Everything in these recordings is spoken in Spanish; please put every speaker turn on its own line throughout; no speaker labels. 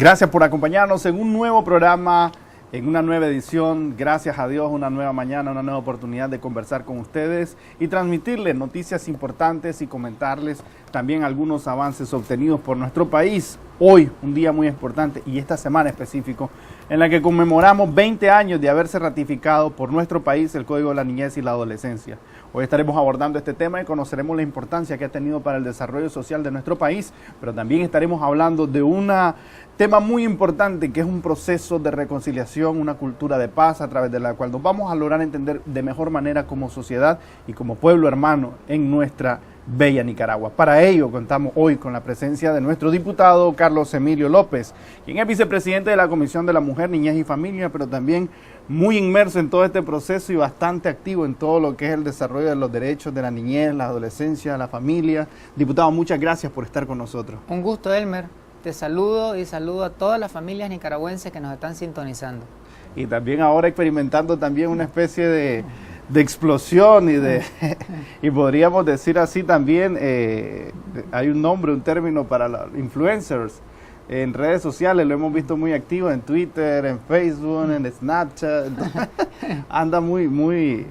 Gracias por acompañarnos en un nuevo programa, en una nueva edición. Gracias a Dios, una nueva mañana, una nueva oportunidad de conversar con ustedes y transmitirles noticias importantes y comentarles también algunos avances obtenidos por nuestro país. Hoy, un día muy importante y esta semana específico, en la que conmemoramos 20 años de haberse ratificado por nuestro país el Código de la Niñez y la Adolescencia. Hoy estaremos abordando este tema y conoceremos la importancia que ha tenido para el desarrollo social de nuestro país, pero también estaremos hablando de un tema muy importante que es un proceso de reconciliación, una cultura de paz a través de la cual nos vamos a lograr entender de mejor manera como sociedad y como pueblo hermano en nuestra bella Nicaragua. Para ello contamos hoy con la presencia de nuestro diputado Carlos Emilio López, quien es vicepresidente de la Comisión de la Mujer, Niñez y Familia, pero también muy inmerso en todo este proceso y bastante activo en todo lo que es el desarrollo de los derechos de la niñez, la adolescencia, la familia. Diputado, muchas gracias por estar con nosotros.
Un gusto, Elmer. Te saludo y saludo a todas las familias nicaragüenses que nos están sintonizando.
Y también ahora experimentando también una especie de explosión y podríamos decir así también, hay un nombre, un término para los influencers en redes sociales, lo hemos visto muy activo en Twitter, en Facebook, en Snapchat. Anda muy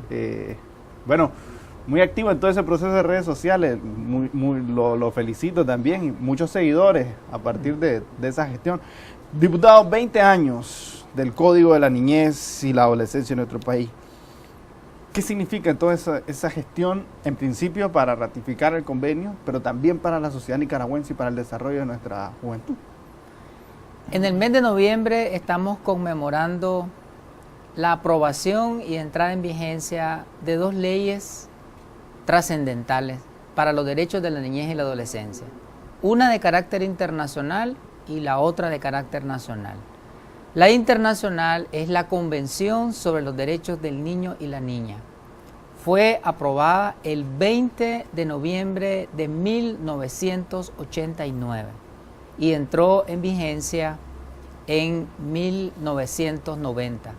activo en todo ese proceso de redes sociales. Lo felicito también, y muchos seguidores a partir de esa gestión. Diputado, 20 años del Código de la Niñez y la Adolescencia en nuestro país. ¿Qué significa toda esa gestión, en principio para ratificar el convenio, pero también para la sociedad nicaragüense y para el desarrollo de nuestra juventud?
En el mes de noviembre estamos conmemorando la aprobación y entrada en vigencia de dos leyes trascendentales para los derechos de la niñez y la adolescencia. Una de carácter internacional y la otra de carácter nacional. La internacional es la Convención sobre los Derechos del Niño y la Niña. Fue aprobada el 20 de noviembre de 1989 y entró en vigencia en 1990.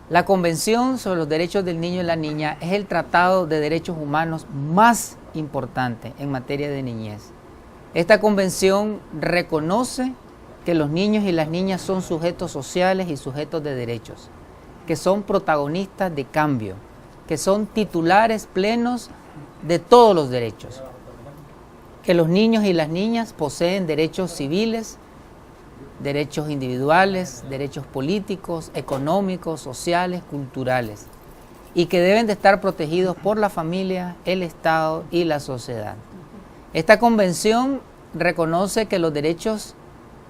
La Convención sobre los Derechos del Niño y la Niña es el tratado de derechos humanos más importante en materia de niñez. Esta convención reconoce que los niños y las niñas son sujetos sociales y sujetos de derechos, que son protagonistas de cambio, que son titulares plenos de todos los derechos, que los niños y las niñas poseen derechos civiles, derechos individuales, derechos políticos, económicos, sociales, culturales, y que deben de estar protegidos por la familia, el Estado y la sociedad. Esta convención reconoce que los derechos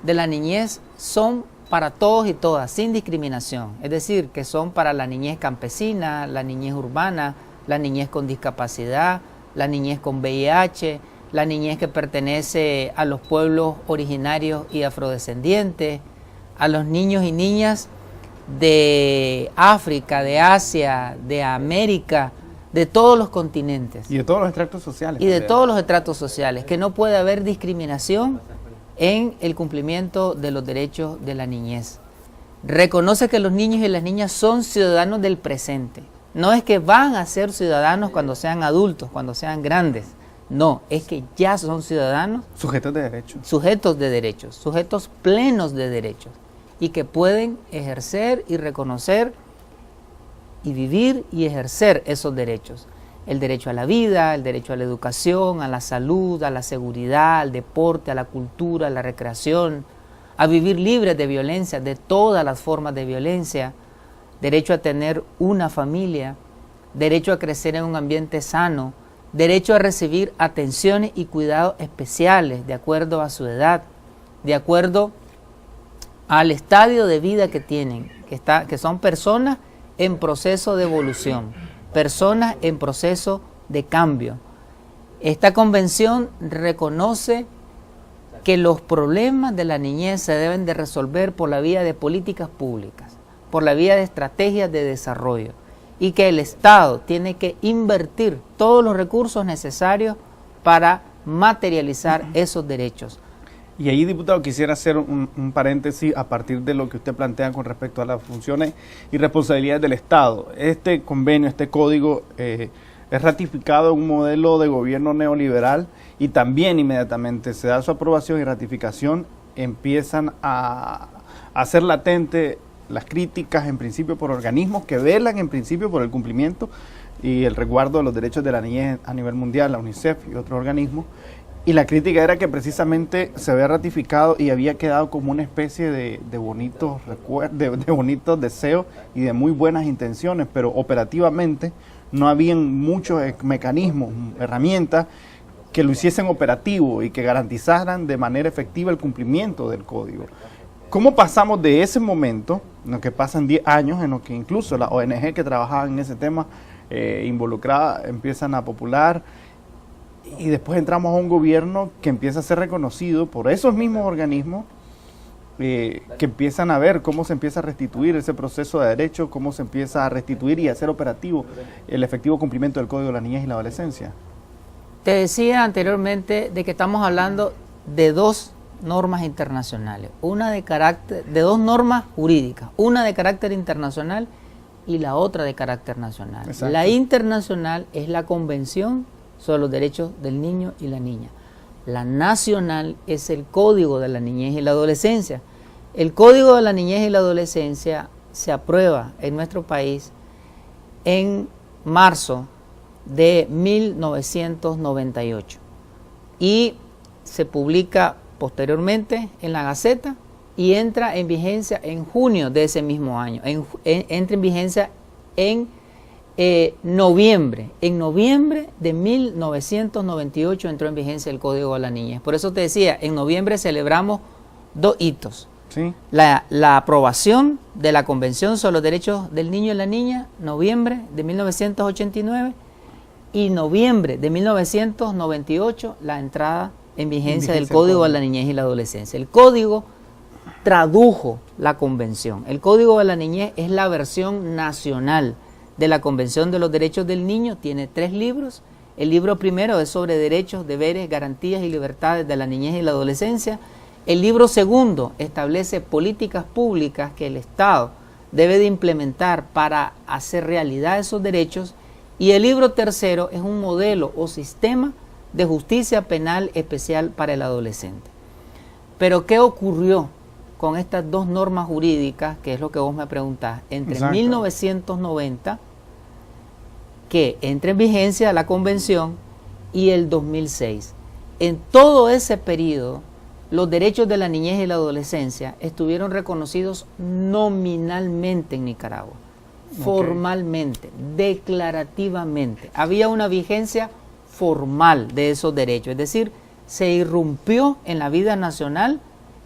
de la niñez son para todos y todas, sin discriminación, es decir, que son para la niñez campesina, la niñez urbana, la niñez con discapacidad, la niñez con VIH, la niñez que pertenece a los pueblos originarios y afrodescendientes, a los niños y niñas de África, de Asia, de América, de todos los continentes.
Y de todos los estratos sociales.
Y de todos los estratos sociales, que no puede haber discriminación en el cumplimiento de los derechos de la niñez. Reconoce que los niños y las niñas son ciudadanos del presente. No es que van a ser ciudadanos cuando sean adultos, cuando sean grandes. No, es que ya son ciudadanos.
Sujetos de derechos.
Sujetos de derechos, sujetos plenos de derechos. Y que pueden ejercer y reconocer y vivir y ejercer esos derechos. El derecho a la vida, el derecho a la educación, a la salud, a la seguridad, al deporte, a la cultura, a la recreación, a vivir libres de violencia, de todas las formas de violencia, derecho a tener una familia, derecho a crecer en un ambiente sano, derecho a recibir atenciones y cuidados especiales de acuerdo a su edad, de acuerdo al estadio de vida que tienen, que son personas en proceso de evolución, personas en proceso de cambio. Esta convención reconoce que los problemas de la niñez se deben de resolver por la vía de políticas públicas, por la vía de estrategias de desarrollo, y que el Estado tiene que invertir todos los recursos necesarios para materializar esos derechos.
Y ahí, diputado, quisiera hacer un paréntesis a partir de lo que usted plantea con respecto a las funciones y responsabilidades del Estado. Este convenio, este código es ratificado en un modelo de gobierno neoliberal y también inmediatamente se da su aprobación y ratificación empiezan a hacer latente las críticas en principio por organismos que velan en principio por el cumplimiento y el resguardo de los derechos de la niñez a nivel mundial, la UNICEF y otros organismos. Y la crítica era que precisamente se había ratificado y había quedado como una especie de bonitos de bonitos deseos y de muy buenas intenciones, pero operativamente no habían muchos mecanismos, herramientas que lo hiciesen operativo y que garantizaran de manera efectiva el cumplimiento del código. ¿Cómo pasamos de ese momento, en lo que pasan 10 años, en lo que incluso las ONG que trabajaban en ese tema involucradas empiezan a popular, y después entramos a un gobierno que empieza a ser reconocido por esos mismos organismos, que empiezan a ver cómo se empieza a restituir ese proceso de derecho, cómo se empieza a restituir y a hacer operativo el efectivo cumplimiento del Código de la Niñez y la Adolescencia?
Te decía anteriormente de que estamos hablando de dos normas internacionales, de dos normas jurídicas, una de carácter internacional y la otra de carácter nacional. Exacto. La internacional es la Convención sobre los Derechos del Niño y la Niña. La nacional es el Código de la Niñez y la Adolescencia. El Código de la Niñez y la Adolescencia se aprueba en nuestro país en marzo de 1998 y se publica posteriormente en la Gaceta y entra en vigencia en junio de ese mismo año. Entra en vigencia en noviembre. En noviembre de 1998 entró en vigencia el Código de la Niñez. Por eso te decía, en noviembre celebramos dos hitos.
¿Sí?
La aprobación de la Convención sobre los Derechos del Niño y la Niña, noviembre de 1989, y noviembre de 1998, la entrada en vigencia del Código de la Niñez y la Adolescencia. El Código tradujo la Convención. El Código de la Niñez es la versión nacional de la Convención de los Derechos del Niño. Tiene 3 libros. El libro primero es sobre derechos, deberes, garantías y libertades de la niñez y la adolescencia. El libro segundo establece políticas públicas que el Estado debe de implementar para hacer realidad esos derechos. Y el libro tercero es un modelo o sistema de justicia penal especial para el adolescente. Pero ¿qué ocurrió con estas dos normas jurídicas, que es lo que vos me preguntás, entre
Exacto.
1990, que entra en vigencia la Convención, y el 2006? En todo ese periodo, los derechos de la niñez y la adolescencia estuvieron reconocidos nominalmente en Nicaragua, formalmente, declarativamente. Había una vigencia formal de esos derechos, es decir, se irrumpió en la vida nacional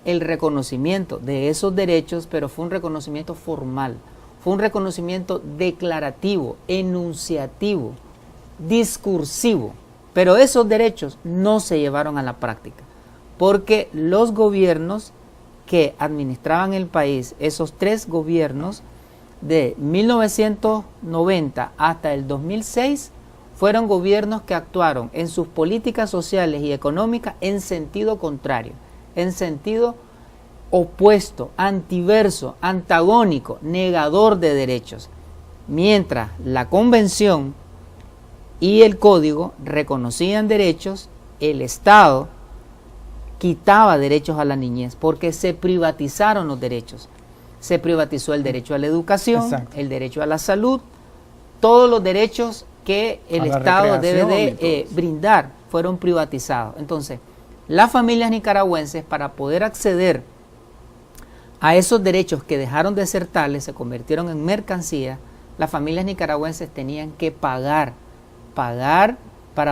el reconocimiento de esos derechos, pero fue un reconocimiento formal, fue un reconocimiento declarativo, enunciativo, discursivo, pero esos derechos no se llevaron a la práctica, porque los gobiernos que administraban el país, esos 3 gobiernos de 1990 hasta el 2006, fueron gobiernos que actuaron en sus políticas sociales y económicas en sentido contrario, en sentido opuesto, antiverso, antagónico, negador de derechos. Mientras la Convención y el Código reconocían derechos, el Estado quitaba derechos a la niñez porque se privatizaron los derechos. Se privatizó el derecho a la educación, Exacto. el derecho a la salud, todos los derechos que el Estado debe de brindar fueron privatizados. Entonces, las familias nicaragüenses, para poder acceder a esos derechos que dejaron de ser tales, se convirtieron en mercancía, las familias nicaragüenses tenían que pagar para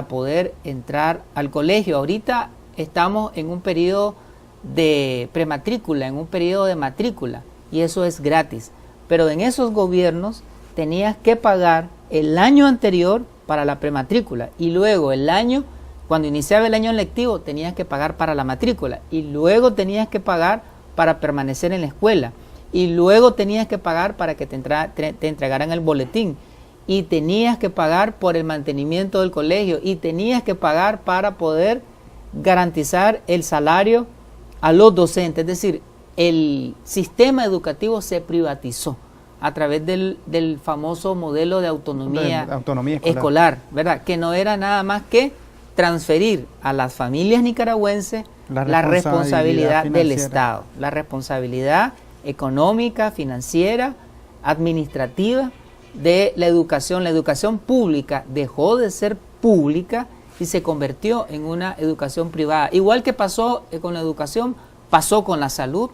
poder entrar al colegio. Ahorita estamos en un periodo de prematrícula, en un periodo de matrícula, y eso es gratis. Pero en esos gobiernos tenías que pagar el año anterior para la prematrícula, y luego cuando iniciaba el año lectivo, tenías que pagar para la matrícula, y luego tenías que pagar para permanecer en la escuela, y luego tenías que pagar para que te entregaran el boletín, y tenías que pagar por el mantenimiento del colegio, y tenías que pagar para poder garantizar el salario a los docentes. Es decir, el sistema educativo se privatizó a través del famoso modelo de autonomía escolar, ¿verdad? Que no era nada más que transferir a las familias nicaragüenses la responsabilidad del
financiera.
Estado, la responsabilidad económica, financiera, administrativa de la educación. La educación pública dejó de ser pública y se convirtió en una educación privada. Igual que pasó con la educación, pasó con la salud.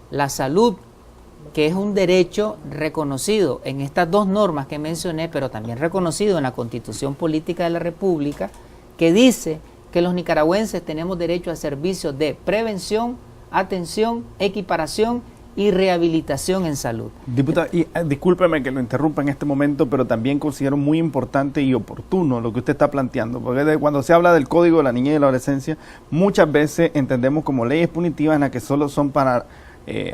La salud, que es un derecho reconocido en estas dos normas que mencioné, pero también reconocido en la Constitución Política de la República, que dice que los nicaragüenses tenemos derecho a servicios de prevención, atención, equiparación y rehabilitación en salud.
Diputado, y discúlpeme que lo interrumpa en este momento, pero también considero muy importante y oportuno lo que usted está planteando, porque cuando se habla del Código de la Niñez y la Adolescencia, muchas veces entendemos como leyes punitivas en las que solo son para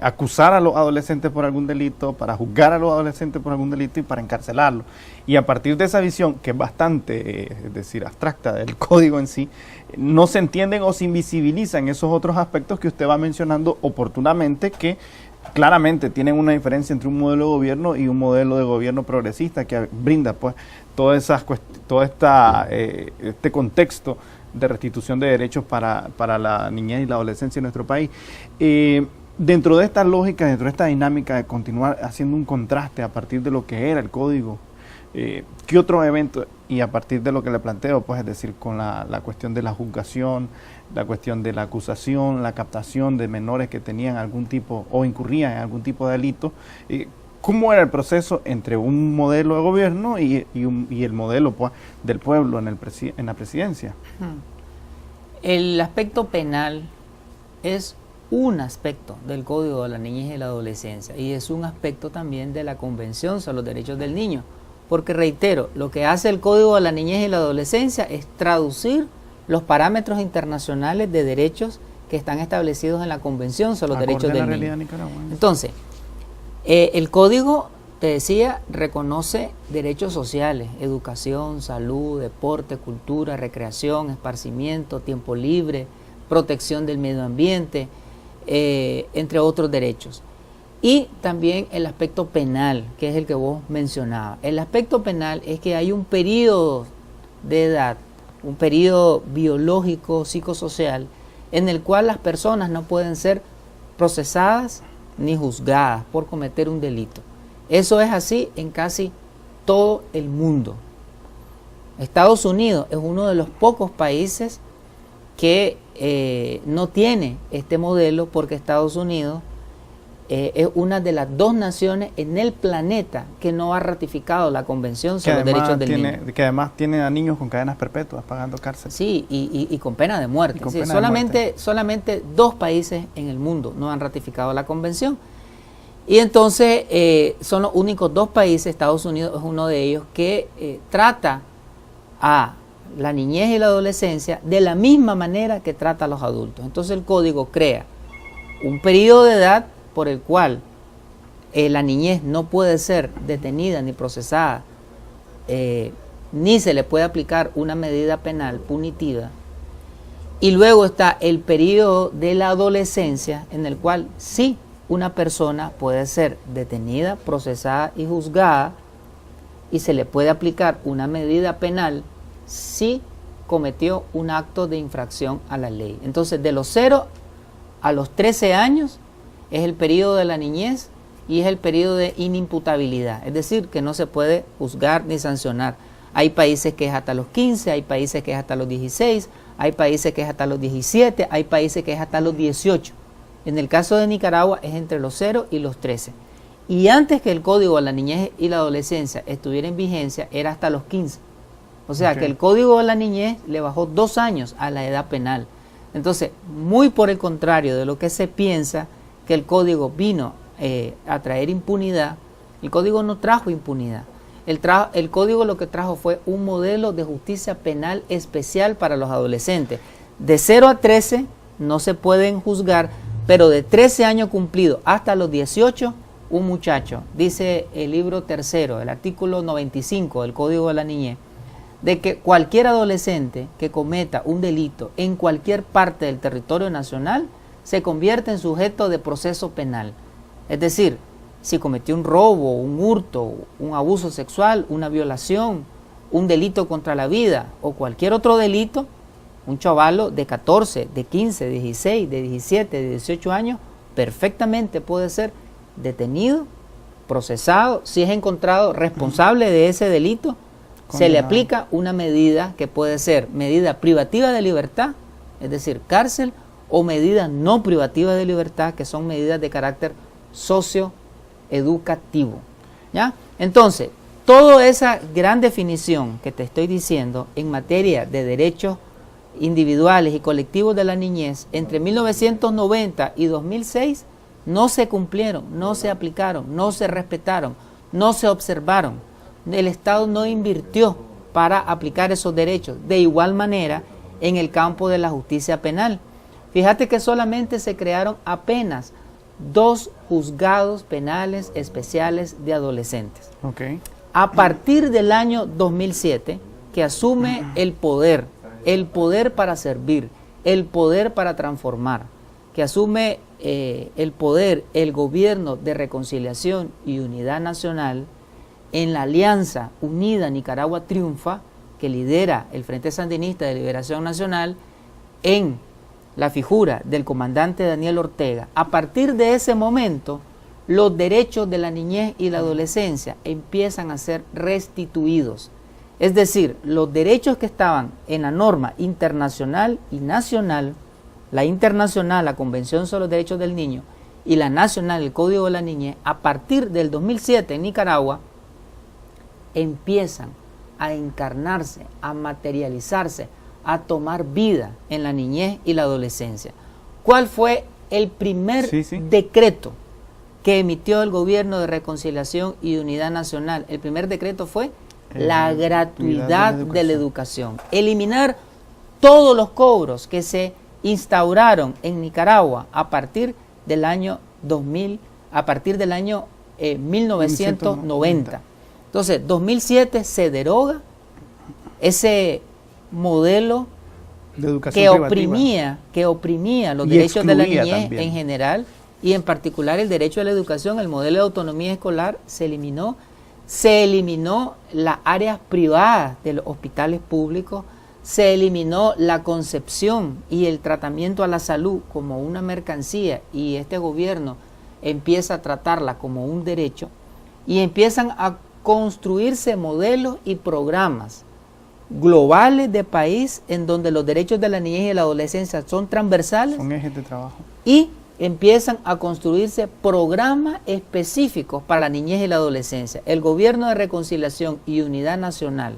acusar a los adolescentes por algún delito, para juzgar a los adolescentes por algún delito y para encarcelarlos. Y a partir de esa visión, que es bastante, es decir, abstracta del código en sí, no se entienden o se invisibilizan esos otros aspectos que usted va mencionando oportunamente, que claramente tienen una diferencia entre un modelo de gobierno y un modelo de gobierno progresista que brinda pues todo este contexto de restitución de derechos para la niñez y la adolescencia en nuestro país. Dentro de esta lógica, dentro de esta dinámica de continuar haciendo un contraste a partir de lo que era el código, ¿qué otro evento? Y a partir de lo que le planteo, pues es decir, con la cuestión de la juzgación, la cuestión de la acusación, la captación de menores que tenían algún tipo o incurrían en algún tipo de delito, ¿cómo era el proceso entre un modelo de gobierno y el modelo pues, del pueblo en la presidencia?
El aspecto penal es un aspecto del Código de la Niñez y la Adolescencia y es un aspecto también de la Convención sobre los Derechos del Niño, porque reitero, lo que hace el Código de la Niñez y la Adolescencia es traducir los parámetros internacionales de derechos que están establecidos en la Convención sobre los Derechos del Niño. Entonces, el Código, te decía, reconoce derechos sociales, educación, salud, deporte, cultura, recreación, esparcimiento, tiempo libre, protección del medio ambiente, entre otros derechos. Y también el aspecto penal, que es el que vos mencionabas. El aspecto penal es que hay un periodo de edad, un periodo biológico, psicosocial, en el cual las personas no pueden ser procesadas ni juzgadas por cometer un delito. Eso es así en casi todo el mundo. Estados Unidos es uno de los pocos países que no tiene este modelo, porque Estados Unidos es una de las dos naciones en el planeta que no ha ratificado la Convención sobre los Derechos del Niño.
Que además tiene a niños con cadenas perpetuas pagando cárcel.
Sí, y con pena de muerte. Sí,
pena de muerte.
Solamente dos países en el mundo no han ratificado la Convención. Y entonces son los únicos dos países, Estados Unidos es uno de ellos, que trata a la niñez y la adolescencia de la misma manera que trata a los adultos. Entonces el código crea un periodo de edad por el cual la niñez no puede ser detenida ni procesada, ni se le puede aplicar una medida penal punitiva. Y luego está el periodo de la adolescencia, en el cual sí una persona puede ser detenida, procesada y juzgada, y se le puede aplicar una medida penal si cometió un acto de infracción a la ley. Entonces, de los 0 a los 13 años es el periodo de la niñez y es el periodo de inimputabilidad, es decir, que no se puede juzgar ni sancionar. Hay países que es hasta los 15, hay países que es hasta los 16, hay países que es hasta los 17, hay países que es hasta los 18. En el caso de Nicaragua es entre los 0 y los 13. Y antes que el Código de la Niñez y la Adolescencia estuviera en vigencia, era hasta los 15. O sea que el Código de la Niñez le bajó 2 años a la edad penal. Entonces, muy por el contrario de lo que se piensa, que el Código vino a traer impunidad, el Código no trajo impunidad. El Código lo que trajo fue un modelo de justicia penal especial para los adolescentes. De 0 a 13 no se pueden juzgar, pero de 13 años cumplidos hasta los 18, un muchacho, dice el libro tercero, el artículo 95 del Código de la Niñez, de que cualquier adolescente que cometa un delito en cualquier parte del territorio nacional se convierte en sujeto de proceso penal. Es decir, si cometió un robo, un hurto, un abuso sexual, una violación, un delito contra la vida o cualquier otro delito, un chavalo de 14, de 15, de 16, de 17, de 18 años, perfectamente puede ser detenido, procesado, si es encontrado responsable de ese delito, se le aplica una medida que puede ser medida privativa de libertad, es decir, cárcel, o medida no privativa de libertad, que son medidas de carácter socioeducativo. ¿Ya? Entonces, toda esa gran definición que te estoy diciendo en materia de derechos individuales y colectivos de la niñez, entre 1990 y 2006, no se cumplieron, no se aplicaron, no se respetaron, no se observaron. El Estado no invirtió para aplicar esos derechos. De igual manera, en el campo de la justicia penal. Fíjate que solamente se crearon apenas 2 juzgados penales especiales de adolescentes.
Okay.
A partir del año 2007, que asume el poder para servir, el poder para transformar, que asume el poder, el gobierno de reconciliación y unidad nacional, en la Alianza Unida Nicaragua Triunfa, que lidera el Frente Sandinista de Liberación Nacional, en la figura del comandante Daniel Ortega. A partir de ese momento, los derechos de la niñez y la adolescencia empiezan a ser restituidos. Es decir, los derechos que estaban en la norma internacional y nacional, la internacional, la Convención sobre los Derechos del Niño, y la nacional, el Código de la Niñez, a partir del 2007 en Nicaragua, empiezan a encarnarse, a materializarse, a tomar vida en la niñez y la adolescencia. ¿Cuál fue el primer decreto que emitió el Gobierno de Reconciliación y Unidad Nacional? El primer decreto fue la gratuidad de la educación. Eliminar todos los cobros que se instauraron en Nicaragua a partir del año 2000, a partir del año 1990. Entonces, 2007 se deroga ese modelo de educación que oprimía los derechos de la niñez también, en general, y en particular el derecho a la educación. El modelo de autonomía escolar se eliminó las áreas privadas de los hospitales públicos, se eliminó la concepción y el tratamiento a la salud como una mercancía, y este gobierno empieza a tratarla como un derecho, y empiezan a construirse modelos y programas globales de país en donde los derechos de la niñez y la adolescencia son transversales,
son ejes de trabajo,
y empiezan a construirse programas específicos para la niñez y la adolescencia. El Gobierno de Reconciliación y Unidad Nacional,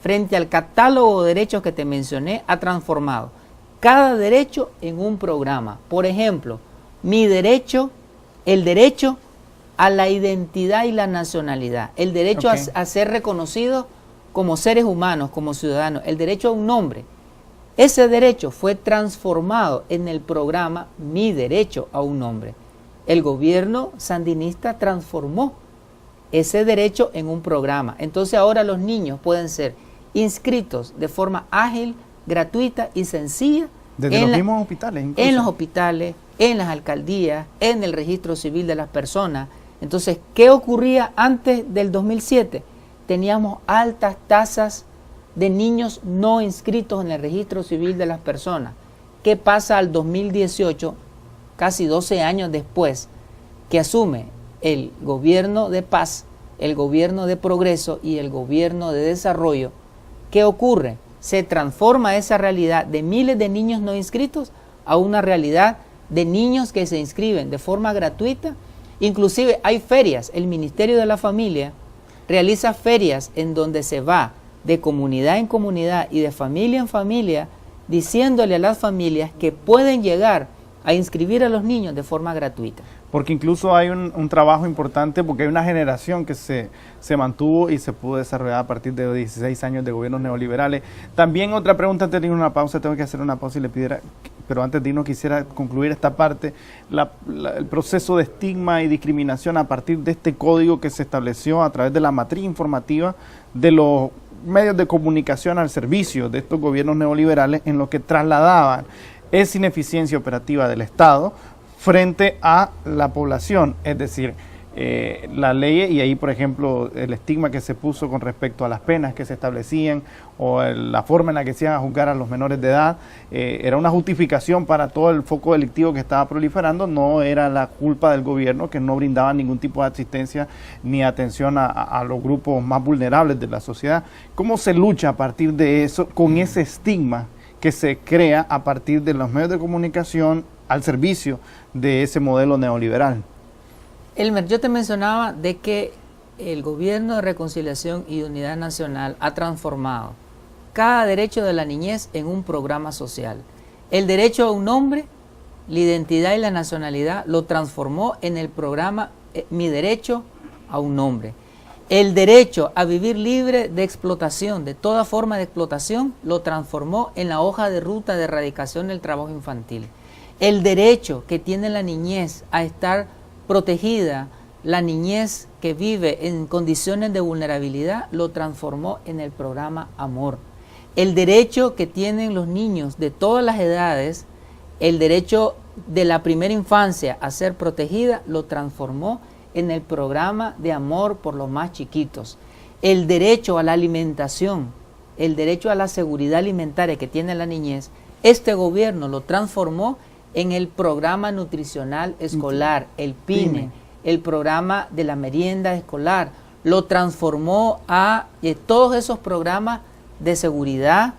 frente al catálogo de derechos que te mencioné, ha transformado cada derecho en un programa. Por ejemplo, el derecho a la identidad y la nacionalidad, el derecho a ser reconocidos como seres humanos, como ciudadanos, el derecho a un nombre. Ese derecho fue transformado en el programa Mi Derecho a un Nombre. El gobierno sandinista transformó ese derecho en un programa. Entonces ahora los niños pueden ser inscritos de forma ágil, gratuita y sencilla.
Desde los mismos hospitales incluso.
En los hospitales, en las alcaldías, en el registro civil de las personas. Entonces, ¿qué ocurría antes del 2007? Teníamos altas tasas de niños no inscritos en el registro civil de las personas. ¿Qué pasa al 2018, casi 12 años después, que asume el gobierno de paz, el gobierno de progreso y el gobierno de desarrollo? ¿Qué ocurre? Se transforma esa realidad de miles de niños no inscritos a una realidad de niños que se inscriben de forma gratuita. Inclusive hay ferias, el Ministerio de la Familia realiza ferias en donde se va de comunidad en comunidad y de familia en familia, diciéndole a las familias que pueden llegar a inscribir a los niños de forma gratuita.
Porque incluso hay un trabajo importante, porque hay una generación que se mantuvo y se pudo desarrollar a partir de 16 años de gobiernos neoliberales. También otra pregunta, antes de ir a una pausa, tengo que hacer una pausa y le pidiera, pero antes de irnos quisiera concluir esta parte, el proceso de estigma y discriminación a partir de este código que se estableció a través de la matriz informativa de los medios de comunicación al servicio de estos gobiernos neoliberales, en lo que trasladaban esa ineficiencia operativa del Estado frente a la población. Es decir, la ley, y ahí, por ejemplo, el estigma que se puso con respecto a las penas que se establecían o la forma en la que se iban a juzgar a los menores de edad, era una justificación para todo el foco delictivo que estaba proliferando. No era la culpa del gobierno, que no brindaba ningún tipo de asistencia ni atención a los grupos más vulnerables de la sociedad. ¿Cómo se lucha a partir de eso, con ese estigma que se crea a partir de los medios de comunicación al servicio de ese modelo neoliberal?
Elmer, yo te mencionaba de que el Gobierno de Reconciliación y Unidad Nacional ha transformado cada derecho de la niñez en un programa social. El derecho a un nombre, la identidad y la nacionalidad lo transformó en el programa Mi Derecho a un Nombre. El derecho a vivir libre de explotación, de toda forma de explotación, lo transformó en la hoja de ruta de erradicación del trabajo infantil. El derecho que tiene la niñez a estar protegida, la niñez que vive en condiciones de vulnerabilidad, lo transformó en el programa Amor. El derecho que tienen los niños de todas las edades, el derecho de la primera infancia a ser protegida, lo transformó en el programa de Amor por los más chiquitos. El derecho a la alimentación, el derecho a la seguridad alimentaria que tiene la niñez, este gobierno lo transformó en el programa nutricional escolar, el PINE, el programa de la merienda escolar, lo transformó a todos esos programas de seguridad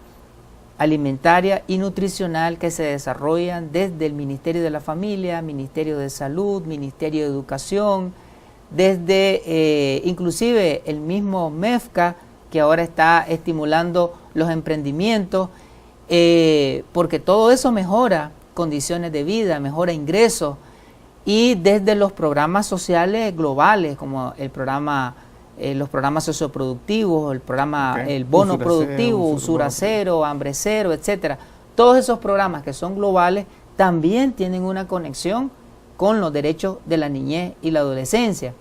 alimentaria y nutricional que se desarrollan desde el Ministerio de la Familia, Ministerio de Salud, Ministerio de Educación, desde inclusive el mismo MEFCA, que ahora está estimulando los emprendimientos, porque todo eso mejora condiciones de vida, mejora ingresos, y desde los programas sociales globales como el programa, los programas socioproductivos, el programa, el bono productivo, usura cero, hambre cero, etcétera. Todos esos programas que son globales también tienen una conexión con los derechos de la niñez y la adolescencia.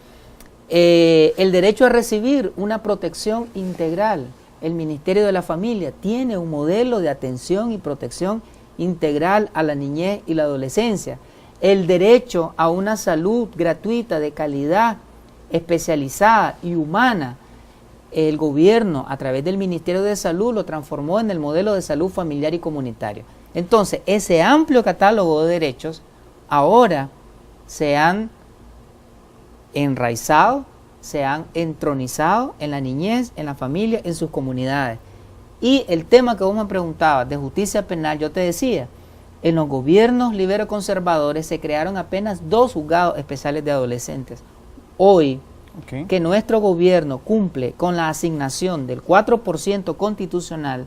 El derecho a recibir una protección integral. El Ministerio de la Familia tiene un modelo de atención y protección integral a la niñez y la adolescencia. El derecho a una salud gratuita, de calidad, especializada y humana. El gobierno, a través del Ministerio de Salud, lo transformó en el modelo de salud familiar y comunitario. Entonces, ese amplio catálogo de derechos ahora se han enraizado, se han entronizado en la niñez, en la familia, en sus comunidades. Y el tema que vos me preguntabas de justicia penal, yo te decía, en los gobiernos libero-conservadores se crearon apenas 2 juzgados especiales de adolescentes. Hoy, que nuestro gobierno cumple con la asignación del 4% constitucional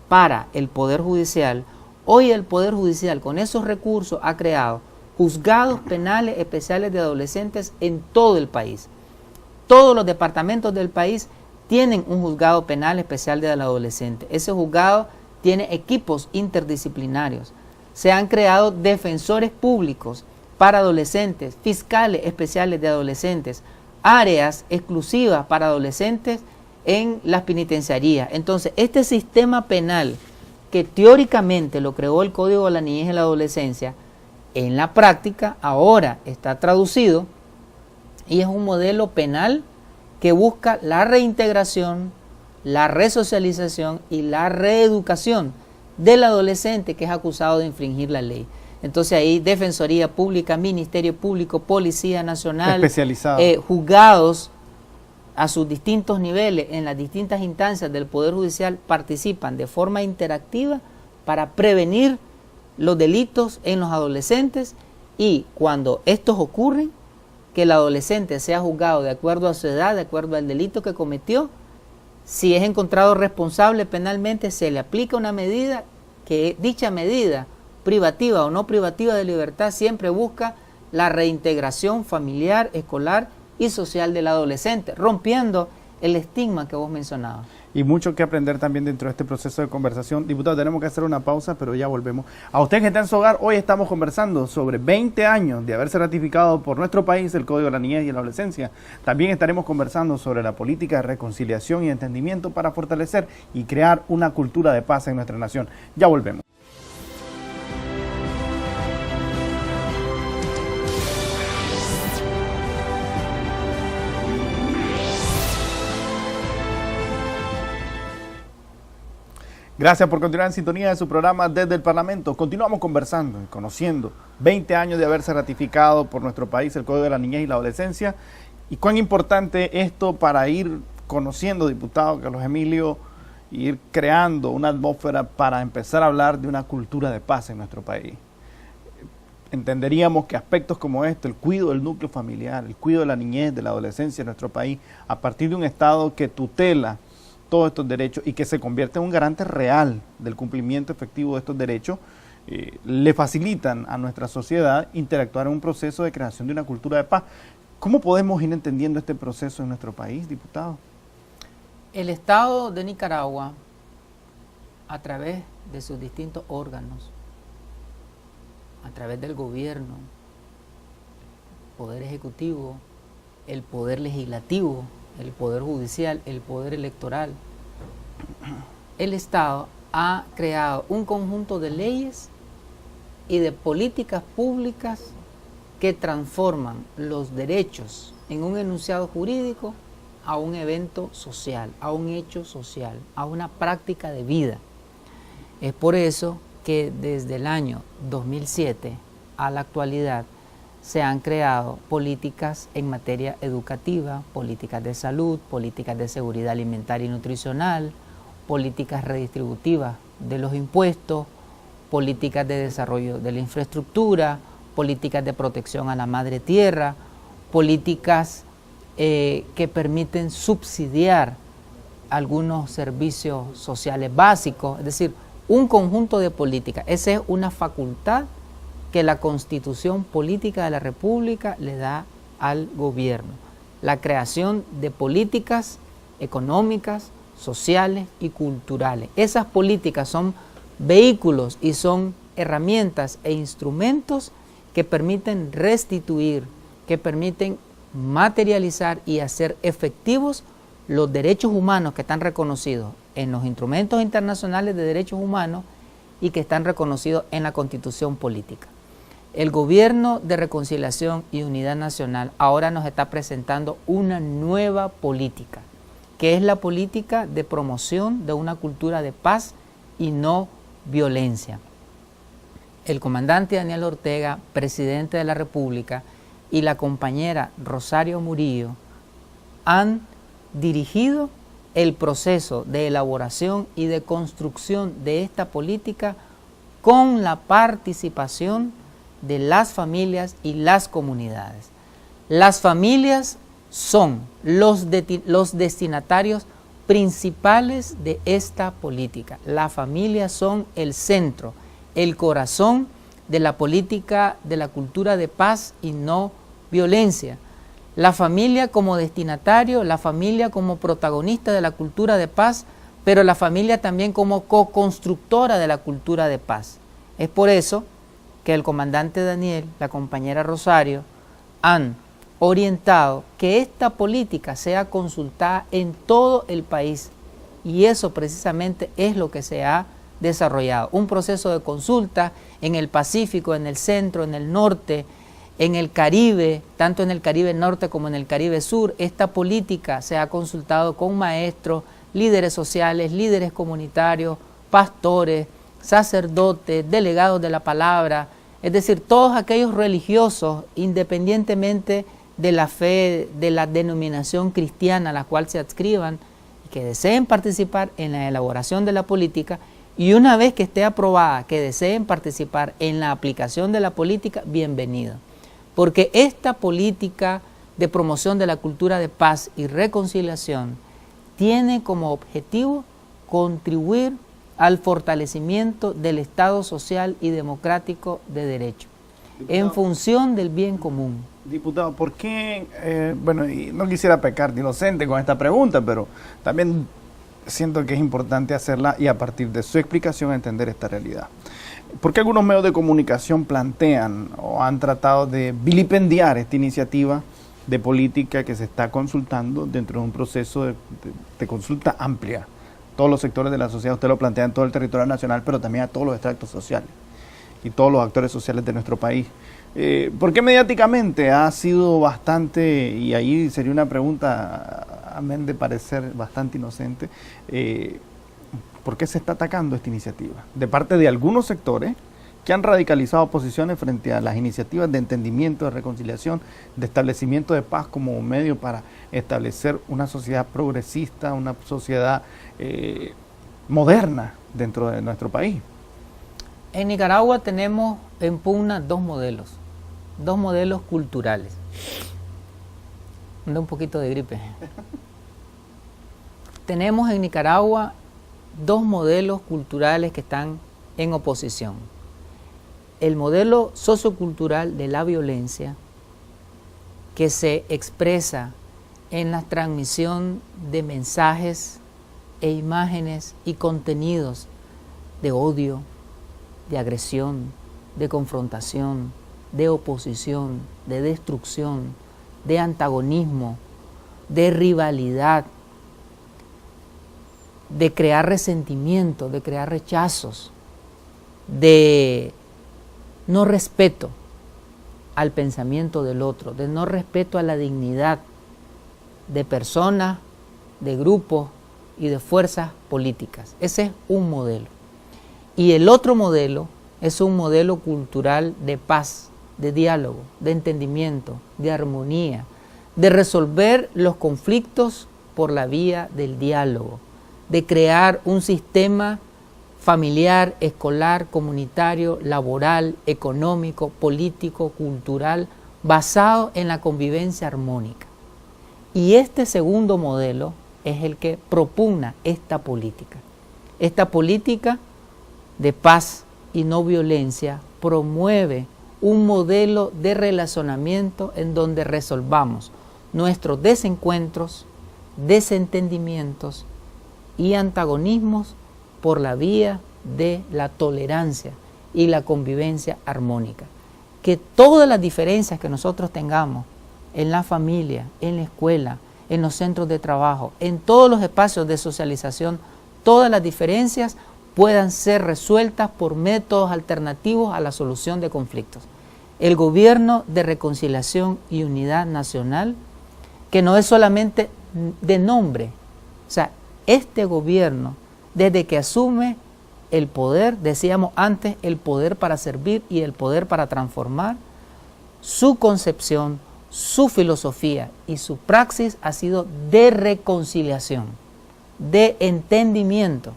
para el Poder Judicial, hoy el Poder Judicial con esos recursos ha creado juzgados penales especiales de adolescentes en todo el país. Todos los departamentos del país tienen un juzgado penal especial de adolescente. Ese juzgado tiene equipos interdisciplinarios. Se han creado defensores públicos para adolescentes, fiscales especiales de adolescentes, áreas exclusivas para adolescentes en las penitenciarías. Entonces, este sistema penal que teóricamente lo creó el Código de la Niñez y la Adolescencia, en la práctica ahora está traducido y es un modelo penal que busca la reintegración, la resocialización y la reeducación del adolescente que es acusado de infringir la ley. Entonces ahí Defensoría Pública, Ministerio Público, Policía Nacional, juzgados a sus distintos niveles, en las distintas instancias del Poder Judicial, participan de forma interactiva para prevenir los delitos en los adolescentes, y cuando estos ocurren, que el adolescente sea juzgado de acuerdo a su edad, de acuerdo al delito que cometió. Si es encontrado responsable penalmente, se le aplica una medida, que dicha medida, privativa o no privativa de libertad, siempre busca la reintegración familiar, escolar y social del adolescente, rompiendo el estigma que vos mencionabas.
Y mucho que aprender también dentro de este proceso de conversación. Diputado, tenemos que hacer una pausa, pero ya volvemos. A usted que está en su hogar, hoy estamos conversando sobre 20 años de haberse ratificado por nuestro país el Código de la Niñez y la Adolescencia. También estaremos conversando sobre la política de reconciliación y entendimiento para fortalecer y crear una cultura de paz en nuestra nación. Ya volvemos. Gracias por continuar en sintonía de su programa Desde el Parlamento. Continuamos conversando y conociendo 20 años de haberse ratificado por nuestro país el Código de la Niñez y la Adolescencia y cuán importante esto para ir conociendo, diputado Carlos Emilio, y ir creando una atmósfera para empezar a hablar de una cultura de paz en nuestro país. Entenderíamos que aspectos como este, el cuidado del núcleo familiar, el cuidado de la niñez, de la adolescencia en nuestro país, a partir de un Estado que tutela todos estos derechos y que se convierte en un garante real del cumplimiento efectivo de estos derechos, le facilitan a nuestra sociedad interactuar en un proceso de creación de una cultura de paz. ¿Cómo podemos ir entendiendo este proceso en nuestro país, diputado?
El Estado de Nicaragua, a través de sus distintos órganos, a través del gobierno, poder ejecutivo, el poder legislativo, el poder judicial, el poder electoral, el Estado ha creado un conjunto de leyes y de políticas públicas que transforman los derechos en un enunciado jurídico a un evento social, a un hecho social, a una práctica de vida. Es por eso que desde el año 2007 a la actualidad se han creado políticas en materia educativa, políticas de salud, políticas de seguridad alimentaria y nutricional, políticas redistributivas de los impuestos, políticas de desarrollo de la infraestructura, políticas de protección a la madre tierra, políticas que permiten subsidiar algunos servicios sociales básicos, es decir, un conjunto de políticas. Esa es una facultad que la Constitución Política de la República le da al gobierno. La creación de políticas económicas, sociales y culturales. Esas políticas son vehículos y son herramientas e instrumentos que permiten restituir, que permiten materializar y hacer efectivos los derechos humanos que están reconocidos en los instrumentos internacionales de derechos humanos y que están reconocidos en la Constitución Política. El Gobierno de Reconciliación y Unidad Nacional ahora nos está presentando una nueva política, que es la política de promoción de una cultura de paz y no violencia. El comandante Daniel Ortega, presidente de la República, y la compañera Rosario Murillo han dirigido el proceso de elaboración y de construcción de esta política con la participación de las familias y las comunidades. Las familias son los destinatarios principales de esta política. Las familias son el centro, el corazón de la política de la cultura de paz y no violencia. La familia como destinatario, la familia como protagonista de la cultura de paz, pero la familia también como co-constructora de la cultura de paz. Es por eso que el comandante Daniel, la compañera Rosario, han orientado que esta política sea consultada en todo el país, y eso precisamente es lo que se ha desarrollado. Un proceso de consulta en el Pacífico, en el centro, en el norte, en el Caribe, tanto en el Caribe norte como en el Caribe sur. Esta política se ha consultado con maestros, líderes sociales, líderes comunitarios, pastores, sacerdotes, delegados de la palabra, es decir, todos aquellos religiosos, independientemente de la fe, de la denominación cristiana a la cual se adscriban, que deseen participar en la elaboración de la política, y una vez que esté aprobada, que deseen participar en la aplicación de la política, bienvenido. Porque esta política de promoción de la cultura de paz y reconciliación tiene como objetivo contribuir al fortalecimiento del Estado social y democrático de derecho, en función del bien común.
Diputado, ¿por qué? Bueno, y no quisiera pecar de inocente con esta pregunta, pero también siento que es importante hacerla y a partir de su explicación entender esta realidad. ¿Por qué algunos medios de comunicación plantean o han tratado de vilipendiar esta iniciativa de política que se está consultando dentro de un proceso de consulta amplia? Todos los sectores de la sociedad, usted lo plantea en todo el territorio nacional, pero también a todos los extractos sociales y todos los actores sociales de nuestro país. ¿Por qué mediáticamente ha sido bastante, y ahí sería una pregunta, amén de parecer bastante inocente, por qué se está atacando esta iniciativa? De parte de algunos sectores que han radicalizado posiciones frente a las iniciativas de entendimiento, de reconciliación, de establecimiento de paz como medio para establecer una sociedad progresista, una sociedad moderna dentro de nuestro país.
En Nicaragua tenemos en pugna dos modelos culturales. Anda un poquito de gripe. Tenemos en Nicaragua dos modelos culturales que están en oposición. El modelo sociocultural de la violencia, que se expresa en la transmisión de mensajes e imágenes y contenidos de odio, de agresión, de confrontación, de oposición, de destrucción, de antagonismo, de rivalidad, de crear resentimiento, de crear rechazos, de no respeto al pensamiento del otro, de no respeto a la dignidad de personas, de grupos y de fuerzas políticas. Ese es un modelo. Y el otro modelo es un modelo cultural de paz, de diálogo, de entendimiento, de armonía, de resolver los conflictos por la vía del diálogo, de crear un sistema familiar, escolar, comunitario, laboral, económico, político, cultural, basado en la convivencia armónica. Y este segundo modelo es el que propugna esta política. Esta política de paz y no violencia promueve un modelo de relacionamiento en donde resolvamos nuestros desencuentros, desentendimientos y antagonismos por la vía de la tolerancia y la convivencia armónica. Que todas las diferencias que nosotros tengamos en la familia, en la escuela, en los centros de trabajo, en todos los espacios de socialización, todas las diferencias puedan ser resueltas por métodos alternativos a la solución de conflictos. El gobierno de reconciliación y unidad nacional, que no es solamente de nombre, o sea, este gobierno, desde que asume el poder, decíamos antes, el poder para servir y el poder para transformar, su concepción, su filosofía y su praxis ha sido de reconciliación, de entendimiento,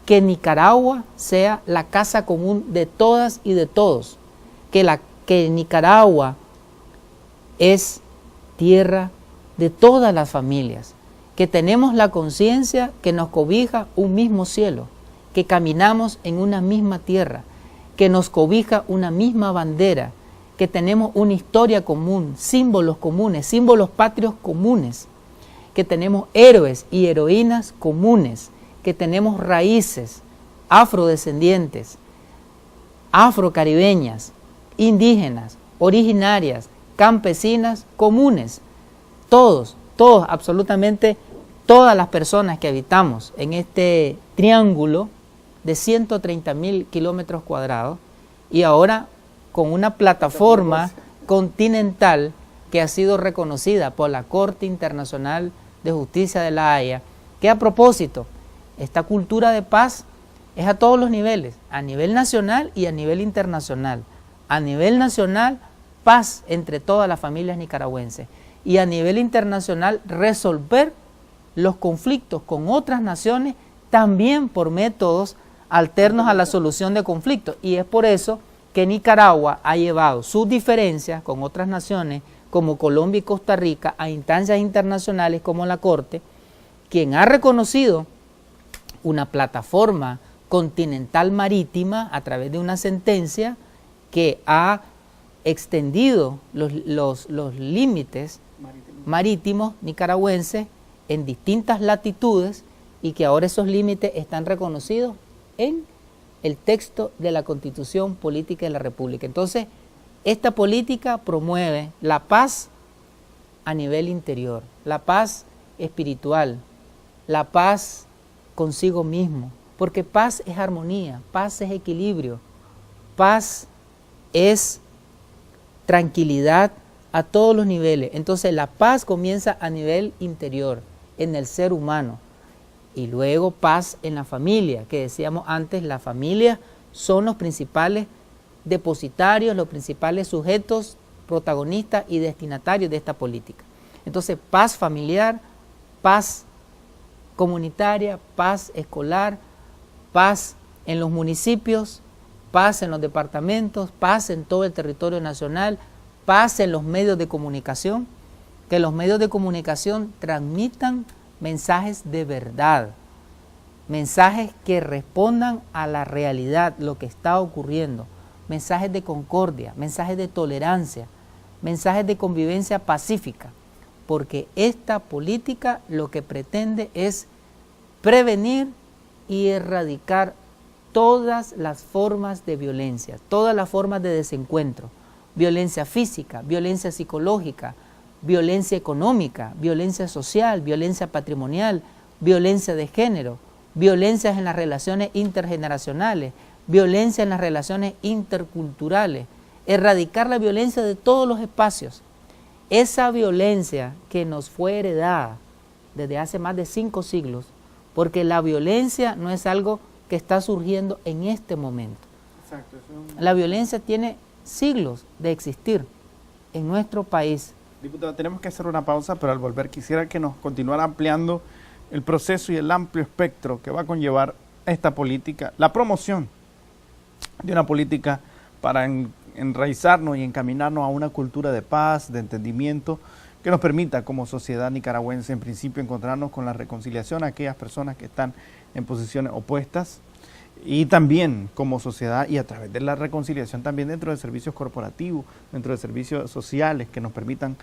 que Nicaragua sea la casa común de todas y de todos, que Nicaragua es tierra de todas las familias, que tenemos la conciencia que nos cobija un mismo cielo, que caminamos en una misma tierra, que nos cobija una misma bandera, que tenemos una historia común, símbolos comunes, símbolos patrios comunes, que tenemos héroes y heroínas comunes, que tenemos raíces afrodescendientes, afrocaribeñas, indígenas, originarias, campesinas comunes. Todos, absolutamente todas las personas que habitamos en este triángulo de 130.000 kilómetros cuadrados y ahora con una plataforma continental que ha sido reconocida por la Corte Internacional de Justicia de La Haya, que a propósito, esta cultura de paz es a todos los niveles, a nivel nacional y a nivel internacional. A nivel nacional, paz entre todas las familias nicaragüenses, y a nivel internacional, resolver los conflictos con otras naciones también por métodos alternos a la solución de conflictos. Y es por eso que Nicaragua ha llevado sus diferencias con otras naciones como Colombia y Costa Rica a instancias internacionales como la Corte, quien ha reconocido una plataforma continental marítima a través de una sentencia que ha extendido los límites marítimos nicaragüenses en distintas latitudes y que ahora esos límites están reconocidos en el texto de la Constitución Política de la República. Entonces, esta política promueve la paz a nivel interior, la paz espiritual, la paz consigo mismo, porque paz es armonía, paz es equilibrio, paz es tranquilidad a todos los niveles. Entonces la paz comienza a nivel interior, en el ser humano. y luego paz en la familia, que decíamos antes, la familia son los principales depositarios, los principales sujetos, protagonistas y destinatarios de esta política. Entonces, paz familiar, paz comunitaria, paz escolar, paz en los municipios, paz en los departamentos, paz en todo el territorio nacional, paz en los medios de comunicación, que los medios de comunicación transmitan mensajes de verdad, mensajes que respondan a la realidad, lo que está ocurriendo, mensajes de concordia, mensajes de tolerancia, mensajes de convivencia pacífica, porque esta política lo que pretende es prevenir y erradicar todas las formas de violencia, todas las formas de desencuentro, violencia física, violencia psicológica, violencia económica, violencia social, violencia patrimonial, violencia de género, violencias en las relaciones intergeneracionales, violencia en las relaciones interculturales, erradicar la violencia de todos los espacios. Esa violencia que nos fue heredada desde hace más de 5 siglos, porque la violencia no es algo que está surgiendo en este momento.
Exacto,
la violencia tiene siglos de existir en nuestro país.
Diputado, tenemos que hacer una pausa, pero al volver quisiera que nos continuara ampliando el proceso y el amplio espectro que va a conllevar esta política, la promoción de una política para enraizarnos y encaminarnos a una cultura de paz, de entendimiento, que nos permita como sociedad nicaragüense en principio encontrarnos con la reconciliación a aquellas personas que están en posiciones opuestas, y también como sociedad y a través de la reconciliación también dentro de servicios corporativos, dentro de servicios sociales que nos permitan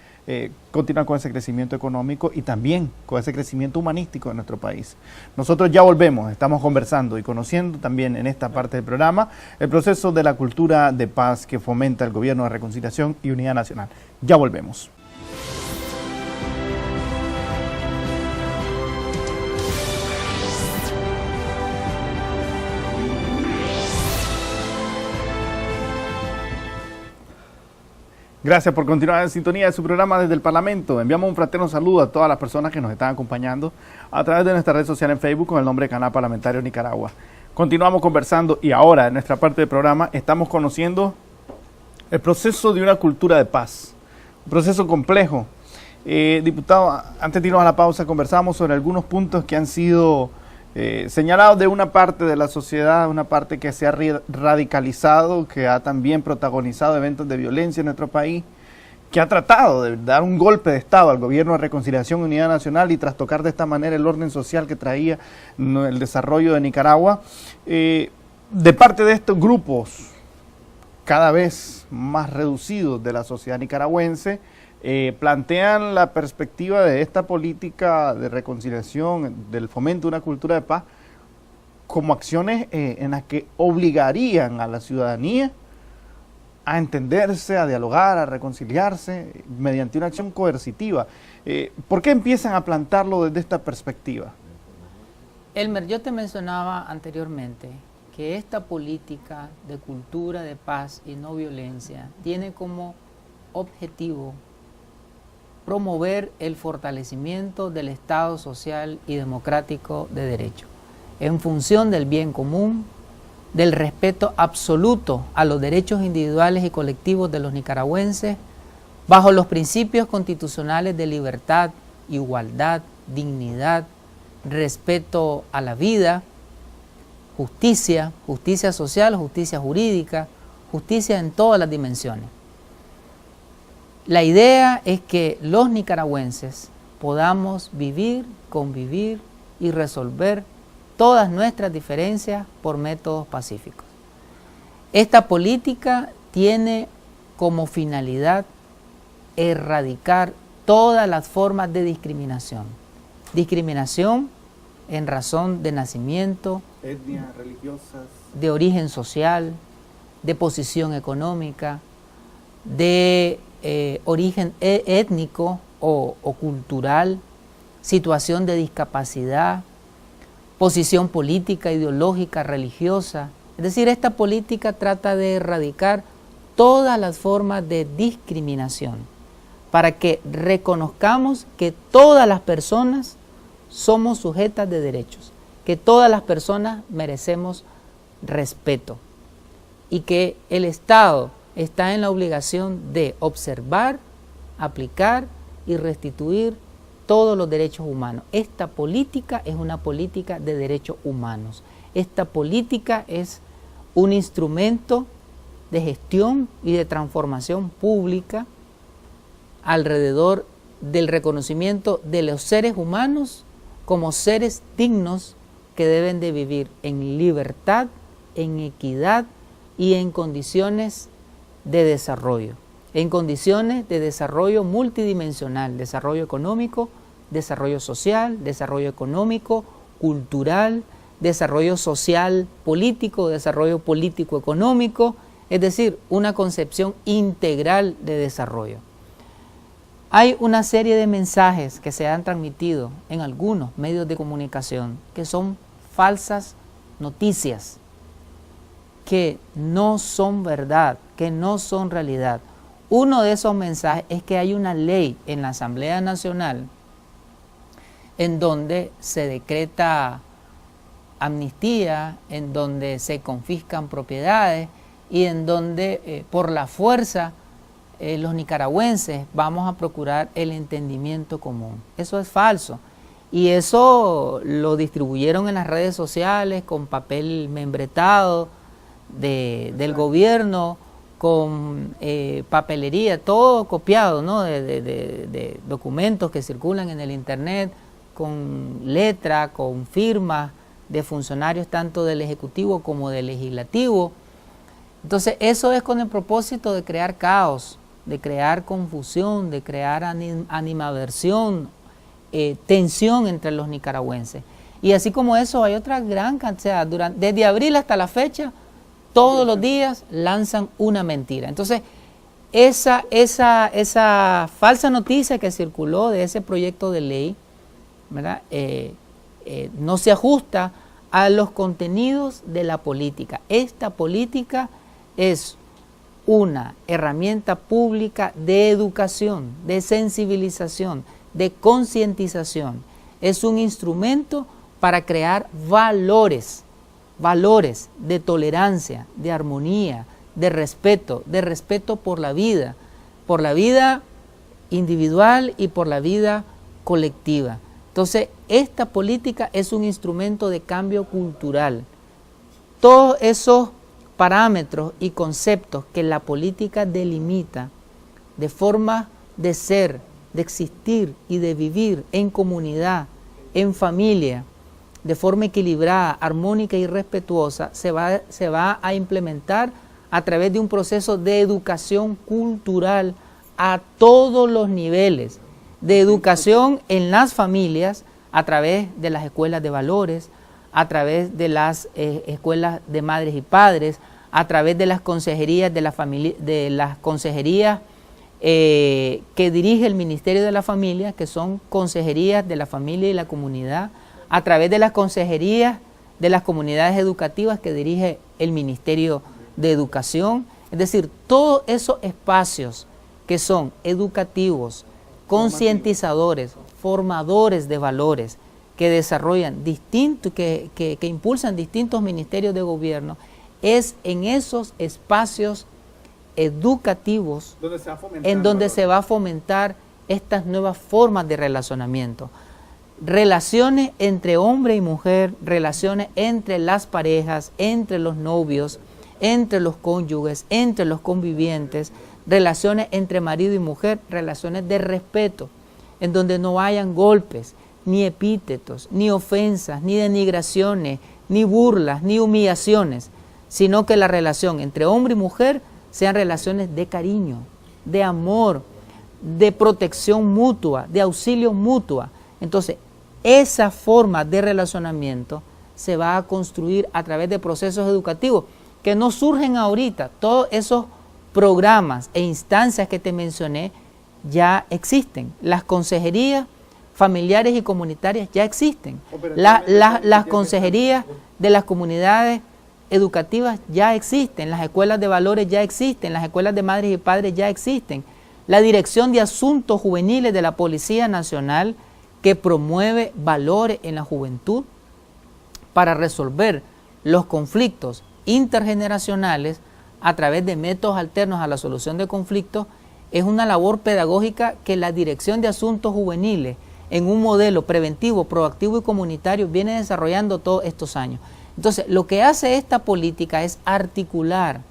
continuar con ese crecimiento económico y también con ese crecimiento humanístico de nuestro país. Nosotros ya volvemos, estamos conversando y conociendo también en esta parte del programa el proceso de la cultura de paz que fomenta el Gobierno de Reconciliación y Unidad Nacional. Ya volvemos. Gracias por continuar en sintonía de su programa desde el Parlamento. Enviamos un fraterno saludo a todas las personas que nos están acompañando a través de nuestra red social en Facebook con el nombre de Canal Parlamentario Nicaragua. Continuamos conversando y ahora en nuestra parte del programa estamos conociendo el proceso de una cultura de paz. Un proceso complejo. Diputado, antes de irnos a la pausa conversamos sobre algunos puntos que han sido señalados de una parte de la sociedad, una parte que se ha radicalizado, que ha también protagonizado eventos de violencia en nuestro país, que ha tratado de dar un golpe de Estado al Gobierno de Reconciliación y Unidad Nacional y trastocar de esta manera el orden social que traía el desarrollo de Nicaragua. De parte de estos grupos cada vez más reducidos de la sociedad nicaragüense, plantean la perspectiva de esta política de reconciliación, del fomento de una cultura de paz, como acciones en las que obligarían a la ciudadanía a entenderse, a dialogar, a reconciliarse mediante una acción coercitiva. ¿Por qué empiezan a plantarlo desde esta perspectiva?
Elmer, yo te mencionaba anteriormente que esta política de cultura de paz y no violencia tiene como objetivo promover el fortalecimiento del Estado social y democrático de derecho, en función del bien común, del respeto absoluto a los derechos individuales y colectivos de los nicaragüenses, bajo los principios constitucionales de libertad, igualdad, dignidad, respeto a la vida, justicia, justicia social, justicia jurídica, justicia en todas las dimensiones. La idea es que los nicaragüenses podamos vivir, convivir y resolver todas nuestras diferencias por métodos pacíficos. Esta política tiene como finalidad erradicar todas las formas de discriminación. Discriminación en razón de nacimiento,
etnias religiosas,
de origen social, de posición económica, de origen étnico o cultural, situación de discapacidad, posición política, ideológica, religiosa. Es decir, esta política trata de erradicar todas las formas de discriminación para que reconozcamos que todas las personas somos sujetas de derechos, que todas las personas merecemos respeto y que el Estado está en la obligación de observar, aplicar y restituir todos los derechos humanos. Esta política es una política de derechos humanos. Esta política es un instrumento de gestión y de transformación pública alrededor del reconocimiento de los seres humanos como seres dignos que deben de vivir en libertad, en equidad y en condiciones de desarrollo. En condiciones de desarrollo multidimensional, desarrollo económico, desarrollo social, desarrollo económico, cultural, desarrollo social político, desarrollo político económico, es decir, una concepción integral de desarrollo. Hay una serie de mensajes que se han transmitido en algunos medios de comunicación que son falsas noticias, que no son verdad, que no son realidad. Uno de esos mensajes es que hay una ley en la Asamblea Nacional en donde se decreta amnistía, en donde se confiscan propiedades y en donde por la fuerza los nicaragüenses vamos a procurar el entendimiento común. Eso es falso. Y eso lo distribuyeron en las redes sociales con papel membretado del gobierno, con papelería, todo copiado, ¿no? de documentos que circulan en el internet, con letra, con firmas de funcionarios tanto del Ejecutivo como del Legislativo. Entonces eso es con el propósito de crear caos, de crear confusión, de crear animadversión, tensión entre los nicaragüenses. Y así como eso hay otra gran cantidad, desde abril hasta la fecha, todos los días lanzan una mentira. Entonces, esa falsa noticia que circuló de ese proyecto de ley, ¿verdad? No se ajusta a los contenidos de la política. Esta política es una herramienta pública de educación, de sensibilización, de concientización. Es un instrumento para crear valores de tolerancia, de armonía, de respeto por la vida individual y por la vida colectiva. Entonces, esta política es un instrumento de cambio cultural. Todos esos parámetros y conceptos que la política delimita de forma de ser, de existir y de vivir en comunidad, en familia, de forma equilibrada, armónica y respetuosa, se va a implementar a través de un proceso de educación cultural a todos los niveles, de educación en las familias, a través de las escuelas de valores, a través de las escuelas de madres y padres, a través de las consejerías de las consejerías que dirige el Ministerio de la Familia, que son consejerías de la familia y la comunidad, a través de las consejerías de las comunidades educativas que dirige el Ministerio de Educación. Es decir, todos esos espacios que son educativos, concientizadores, formadores de valores, que desarrollan que impulsan distintos ministerios de gobierno, es en esos espacios educativos en donde se va a fomentar estas nuevas formas de relacionamiento. Relaciones entre hombre y mujer, relaciones entre las parejas, entre los novios, entre los cónyuges, entre los convivientes, relaciones entre marido y mujer, relaciones de respeto, en donde no hayan golpes, ni epítetos, ni ofensas, ni denigraciones, ni burlas, ni humillaciones, sino que la relación entre hombre y mujer sean relaciones de cariño, de amor, de protección mutua, de auxilio mutua. Entonces, esa forma de relacionamiento se va a construir a través de procesos educativos que no surgen ahorita. Todos esos programas e instancias que te mencioné ya existen. Las consejerías familiares y comunitarias ya existen. Las consejerías de las comunidades educativas ya existen, las escuelas de valores ya existen, las escuelas de madres y padres ya existen. La Dirección de Asuntos Juveniles de la Policía Nacional que promueve valores en la juventud para resolver los conflictos intergeneracionales a través de métodos alternos a la solución de conflictos, es una labor pedagógica que la Dirección de Asuntos Juveniles, en un modelo preventivo, proactivo y comunitario, viene desarrollando todos estos años. Entonces, lo que hace esta política es articular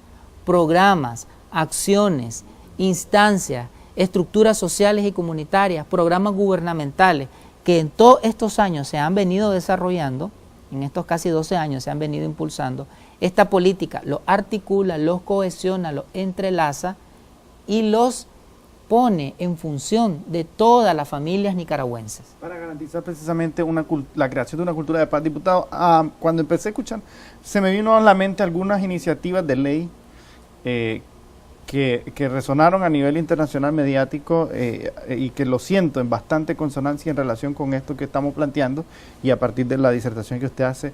programas, acciones, instancias, estructuras sociales y comunitarias, programas gubernamentales, que en todos estos años se han venido desarrollando, en estos casi 12 años se han venido impulsando. Esta política los articula, los cohesiona, los entrelaza y los pone en función de todas las familias nicaragüenses.
Para garantizar precisamente la creación de una cultura de paz. Diputado, cuando empecé a escuchar, se me vino a la mente algunas iniciativas de ley que resonaron a nivel internacional mediático y que lo siento en bastante consonancia en relación con esto que estamos planteando, y a partir de la disertación que usted hace,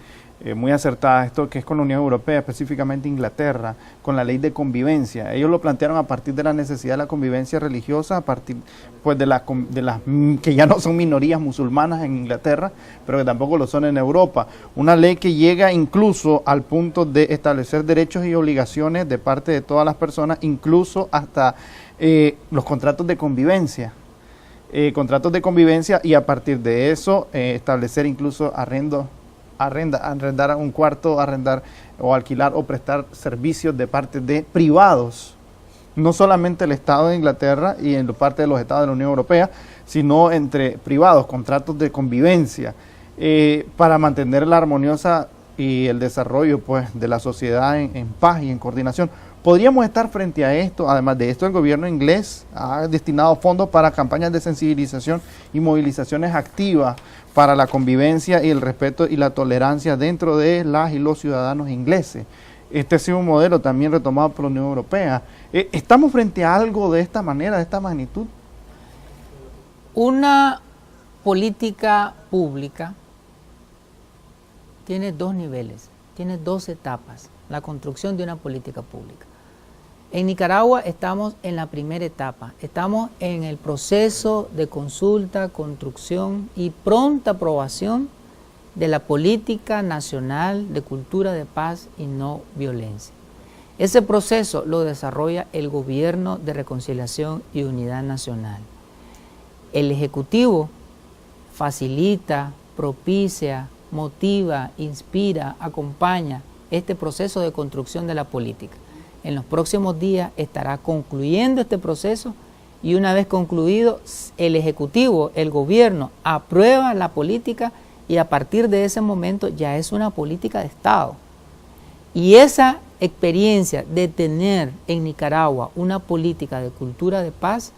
muy acertada, esto que es con la Unión Europea, específicamente Inglaterra, con la ley de convivencia. Ellos lo plantearon a partir de la necesidad de la convivencia religiosa, a partir pues de las que ya no son minorías musulmanas en Inglaterra, pero que tampoco lo son en Europa. Una ley que llega incluso al punto de establecer derechos y obligaciones de parte de todas las personas, incluso hasta los contratos de convivencia. Y a partir de eso establecer incluso arrendar un cuarto, arrendar o alquilar o prestar servicios de parte de privados, no solamente el Estado de Inglaterra y en parte de los Estados de la Unión Europea, sino entre privados, contratos de convivencia, para mantener la armoniosa y el desarrollo pues de la sociedad en paz y en coordinación. Podríamos estar frente a esto. Además de esto, el gobierno inglés ha destinado fondos para campañas de sensibilización y movilizaciones activas para la convivencia y el respeto y la tolerancia dentro de las y los ciudadanos ingleses. Este ha sido un modelo también retomado por la Unión Europea. ¿Estamos frente a algo de esta manera, de esta magnitud?
Una política pública tiene dos niveles, tiene dos etapas, la construcción de una política pública. En Nicaragua estamos en la primera etapa, estamos en el proceso de consulta, construcción y pronta aprobación de la Política Nacional de Cultura de Paz y No Violencia. Ese proceso lo desarrolla el Gobierno de Reconciliación y Unidad Nacional. El Ejecutivo facilita, propicia, motiva, inspira, acompaña este proceso de construcción de la política. En los próximos días estará concluyendo este proceso y una vez concluido, el Ejecutivo, el Gobierno, aprueba la política y a partir de ese momento ya es una política de Estado. Y esa experiencia de tener en Nicaragua una política de cultura de paz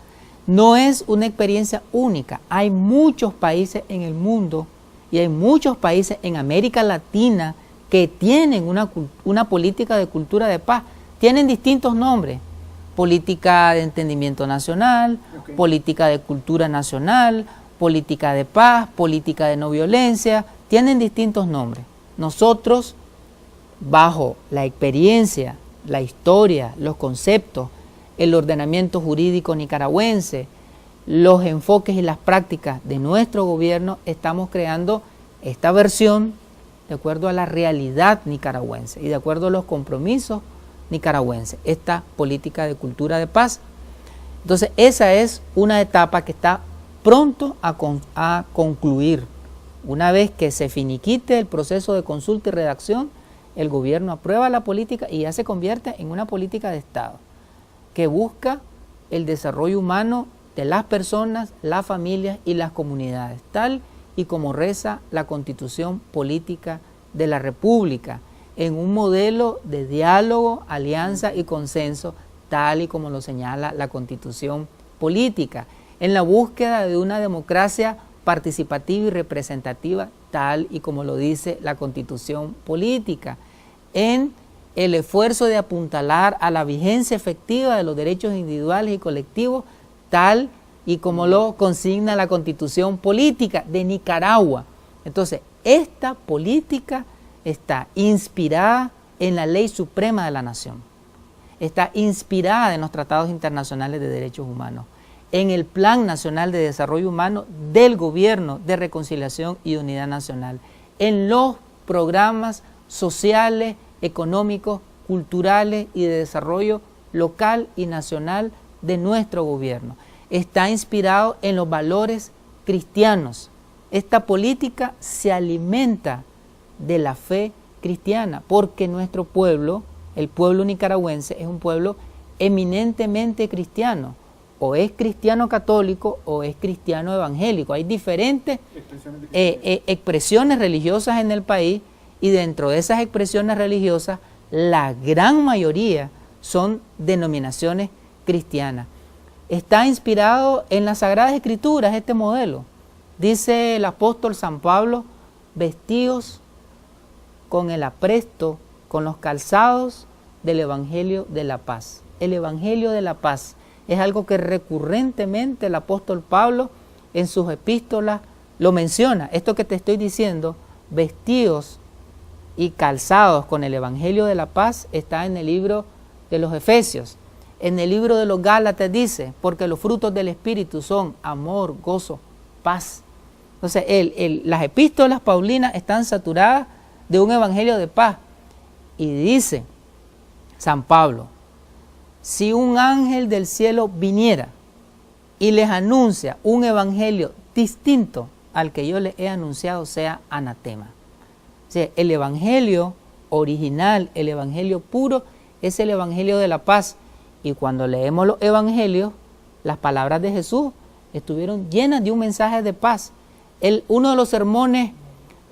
no es una experiencia única. Hay muchos países en el mundo y hay muchos países en América Latina que tienen una política de cultura de paz. Tienen distintos nombres: política de entendimiento nacional, política de cultura nacional, política de paz, política de no violencia, tienen distintos nombres. Nosotros, bajo la experiencia, la historia, los conceptos, el ordenamiento jurídico nicaragüense, los enfoques y las prácticas de nuestro gobierno, estamos creando esta versión de acuerdo a la realidad nicaragüense y de acuerdo a los compromisos nicaragüenses, esta política de cultura de paz. Entonces, esa es una etapa que está pronto a concluir. Una vez que se finiquite el proceso de consulta y redacción, el gobierno aprueba la política y ya se convierte en una política de Estado que busca el desarrollo humano de las personas, las familias y las comunidades, tal y como reza la Constitución Política de la República, en un modelo de diálogo, alianza y consenso, tal y como lo señala la Constitución Política, en la búsqueda de una democracia participativa y representativa, tal y como lo dice la Constitución Política, en el esfuerzo de apuntalar a la vigencia efectiva de los derechos individuales y colectivos, tal y como lo consigna la Constitución Política de Nicaragua. Entonces, esta política está inspirada en la Ley Suprema de la Nación, está inspirada en los tratados internacionales de derechos humanos, en el Plan Nacional de Desarrollo Humano del Gobierno de Reconciliación y Unidad Nacional, en los programas sociales, económicos, culturales y de desarrollo local y nacional de nuestro gobierno. Está inspirado en los valores cristianos. Esta política se alimenta de la fe cristiana, porque nuestro pueblo, el pueblo nicaragüense, es un pueblo eminentemente cristiano. O es cristiano católico o es cristiano evangélico. Hay diferentes expresiones religiosas en el país, y dentro de esas expresiones religiosas, la gran mayoría son denominaciones cristianas. Está inspirado en las Sagradas Escrituras este modelo. Dice el apóstol San Pablo: vestidos con el apresto, con los calzados del Evangelio de la paz. El Evangelio de la paz es algo que recurrentemente el apóstol Pablo en sus epístolas lo menciona. Esto que te estoy diciendo, vestidos y calzados con el Evangelio de la paz, está en el libro de los Efesios. En el libro de los Gálatas dice: porque los frutos del Espíritu son amor, gozo, paz. Entonces las epístolas paulinas están saturadas de un evangelio de paz. Y dice San Pablo: si un ángel del cielo viniera y les anuncia un evangelio distinto al que yo les he anunciado, sea anatema. O sea, el evangelio original, el evangelio puro, es el evangelio de la paz. Y cuando leemos los evangelios, las palabras de Jesús estuvieron llenas de un mensaje de paz. Uno de los sermones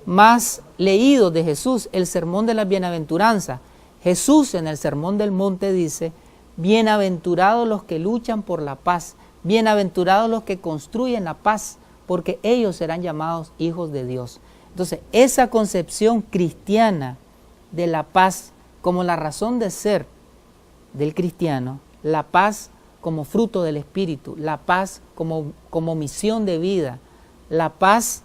más leídos de Jesús, el sermón de las bienaventuranzas. Jesús en el sermón del monte dice: bienaventurados los que luchan por la paz, bienaventurados los que construyen la paz, porque ellos serán llamados hijos de Dios. Entonces, esa concepción cristiana de la paz como la razón de ser del cristiano, la paz como fruto del Espíritu, la paz como misión de vida, la paz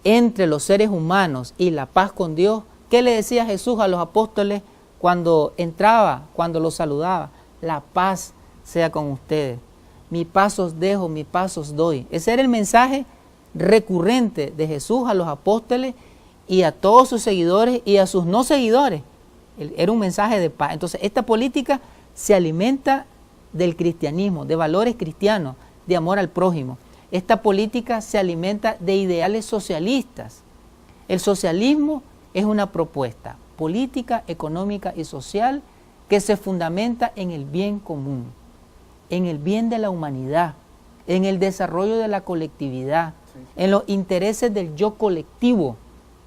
entre los seres humanos y la paz con Dios. ¿Qué le decía Jesús a los apóstoles cuando entraba, cuando los saludaba? La paz sea con ustedes. Mi paz os dejo, mi paz os doy. Ese era el mensaje recurrente de Jesús a los apóstoles y a todos sus seguidores y a sus no seguidores. Era un mensaje de paz. Entonces, esta política se alimenta del cristianismo, de valores cristianos, de amor al prójimo. Esta política se alimenta de ideales socialistas. El socialismo es una propuesta política, económica y social que se fundamenta en el bien común, en el bien de la humanidad, en el desarrollo de la colectividad, en los intereses del yo colectivo,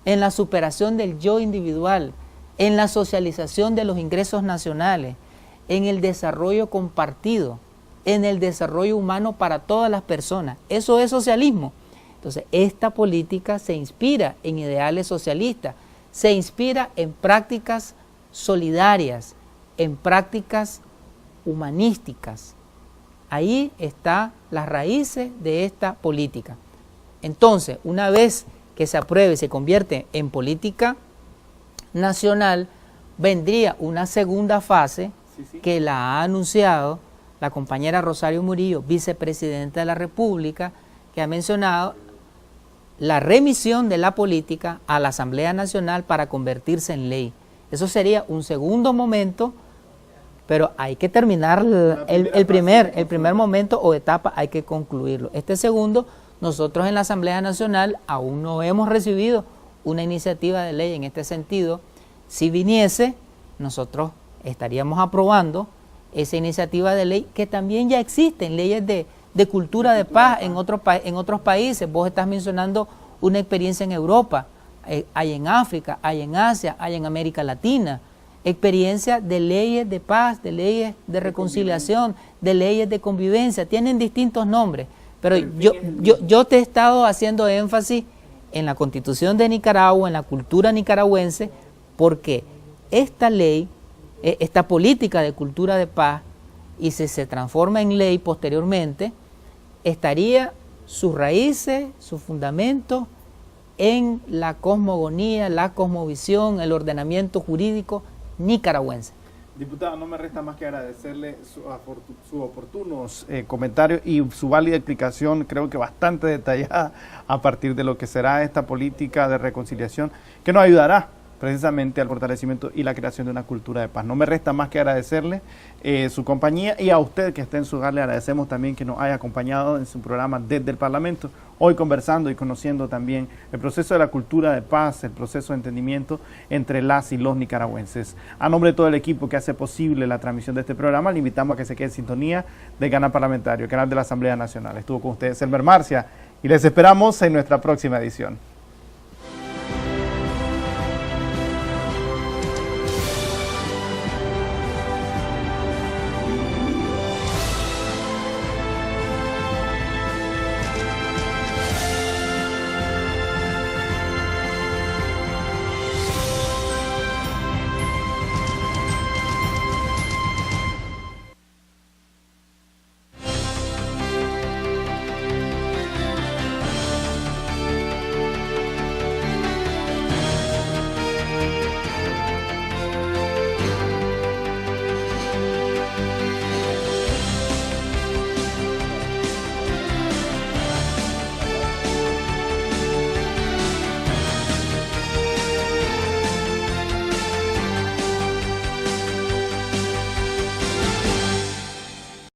en la superación del yo individual, en la socialización de los ingresos nacionales, en el desarrollo compartido, en el desarrollo humano para todas las personas. Eso es socialismo. Entonces, esta política se inspira en ideales socialistas, se inspira en prácticas solidarias, en prácticas humanísticas. Ahí están las raíces de esta política. Entonces, una vez que se apruebe y se convierte en política nacional, vendría una segunda fase que la ha anunciado la compañera Rosario Murillo, vicepresidenta de la República, que ha mencionado la remisión de la política a la Asamblea Nacional para convertirse en ley. Eso sería un segundo momento, pero hay que terminar el primer momento o etapa, hay que concluirlo. Este segundo, nosotros en la Asamblea Nacional aún no hemos recibido una iniciativa de ley en este sentido. Si viniese, nosotros estaríamos aprobando esa iniciativa de ley, que también ya existen leyes de cultura de paz en otros países. Vos estás mencionando una experiencia en Europa, hay en África, hay en Asia, hay en América Latina, experiencia de leyes de paz, de leyes de reconciliación, de leyes de convivencia, tienen distintos nombres, pero yo te he estado haciendo énfasis en la Constitución de Nicaragua, en la cultura nicaragüense, porque esta ley, esta política de cultura de paz, y si se transforma en ley posteriormente, estaría sus raíces, sus fundamentos en la cosmogonía, la cosmovisión, el ordenamiento jurídico nicaragüense.
Diputado, no me resta más que agradecerle sus oportunos comentarios y su válida explicación, creo que bastante detallada, a partir de lo que será esta política de reconciliación, que nos ayudará precisamente al fortalecimiento y la creación de una cultura de paz. No me resta más que agradecerle su compañía, y a usted que esté en su hogar le agradecemos también que nos haya acompañado en su programa Desde el Parlamento, hoy conversando y conociendo también el proceso de la cultura de paz, el proceso de entendimiento entre las y los nicaragüenses. A nombre de todo el equipo que hace posible la transmisión de este programa, le invitamos a que se quede en sintonía del canal parlamentario, el canal de la Asamblea Nacional. Estuvo con ustedes Elmer Marcia y les esperamos en nuestra próxima edición.